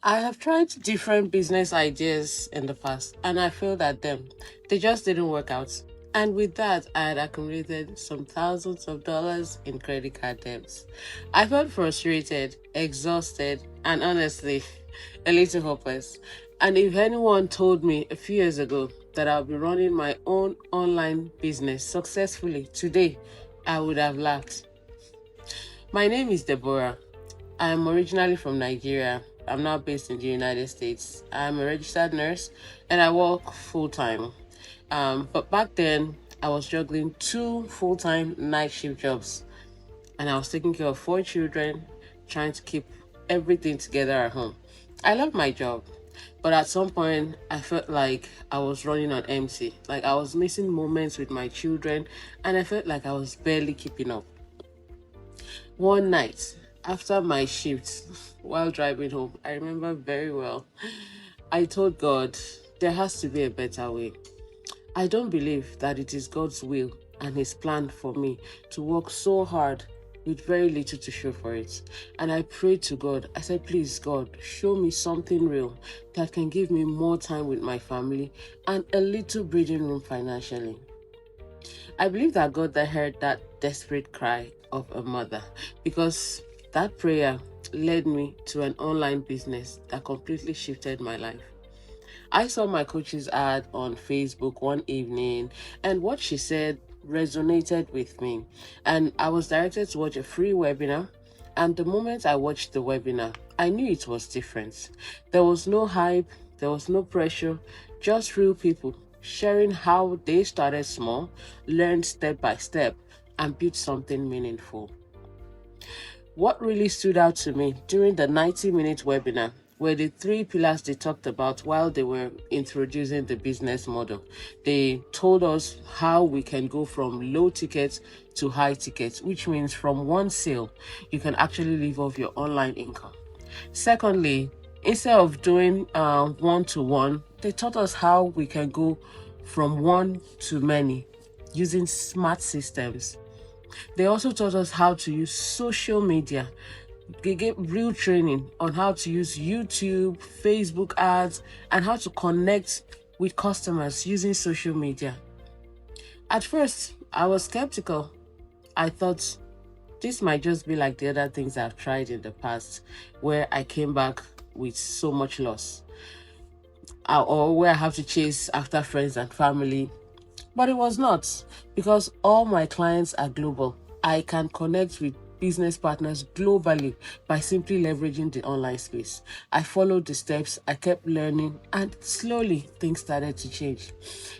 I have tried different business ideas in the past and I failed at them. They just didn't work out. And with that, I had accumulated some thousands of dollars in credit card debts. I felt frustrated, exhausted, and honestly, a little hopeless. And if anyone told me a few years ago that I'll be running my own online business successfully today, I would have laughed. My name is Deborah. I am originally from Nigeria. I'm now based in the United States. I'm a registered nurse and I work full time. But back then, I was juggling two full time night shift jobs and I was taking care of four children, trying to keep everything together at home. I love my job, but at some point, I felt like I was running on empty. Like I was missing moments with my children and I felt like I was barely keeping up. One night, after my shift, while driving home, I remember very well, I told God, there has to be a better way. I don't believe that it is God's will and His plan for me to work so hard with very little to show for it. And I prayed to God. I said, please, God, show me something real that can give me more time with my family and a little breathing room financially. I believe that God that heard that desperate cry of a mother because that prayer led me to an online business that completely shifted my life. I saw my coach's ad on Facebook one evening and what she said resonated with me. And I was directed to watch a free webinar. And the moment I watched the webinar, I knew it was different. There was no hype, there was no pressure, just real people sharing how they started small, learned step by step, and built something meaningful. What really stood out to me during the 90-minute webinar were the three pillars they talked about while they were introducing the business model. They told us how we can go from low tickets to high tickets, which means from one sale, you can actually live off your online income. Secondly, instead of doing one-to-one, they taught us how we can go from one to many using smart systems. They also taught us how to use social media. They gave real training on how to use YouTube, Facebook ads, and how to connect with customers using social media. At first, I was skeptical. I thought this might just be like the other things I've tried in the past, where I came back with so much loss, or where I have to chase after friends and family. But it was not, because all my clients are global. I can connect with business partners globally by simply leveraging the online space. I followed the steps, I kept learning, and slowly things started to change.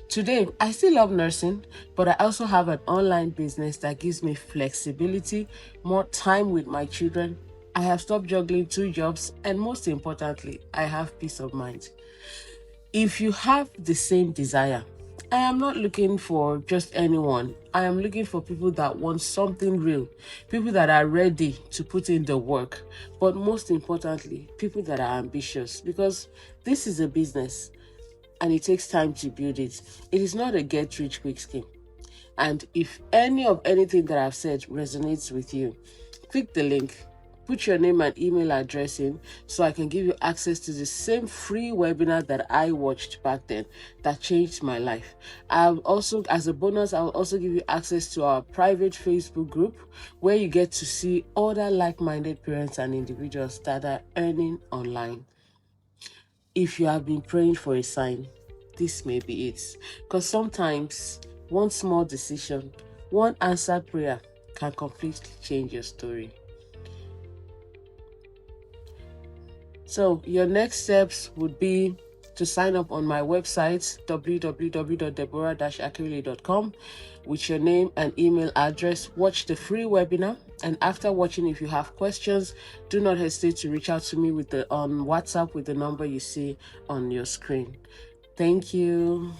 Today, I still love nursing, but I also have an online business that gives me flexibility, more time with my children. I have stopped juggling two jobs, and most importantly, I have peace of mind. If you have the same desire, I am not looking for just anyone. I am looking for people that want something real, people that are ready to put in the work, but most importantly, people that are ambitious, because this is a business and it takes time to build it. It is not a get-rich-quick scheme. And if any of anything that I've said resonates with you, click the link. Put your name and email address in so I can give you access to the same free webinar that I watched back then that changed my life. I'll also, as a bonus, I'll also give you access to our private Facebook group where you get to see other like-minded parents and individuals that are earning online. If you have been praying for a sign, this may be it. Because sometimes one small decision, one answered prayer can completely change your story. So your next steps would be to sign up on my website, www.deborah-akerele.com, with your name and email address. Watch the free webinar, and after watching, if you have questions, do not hesitate to reach out to me on WhatsApp with the number you see on your screen. Thank you.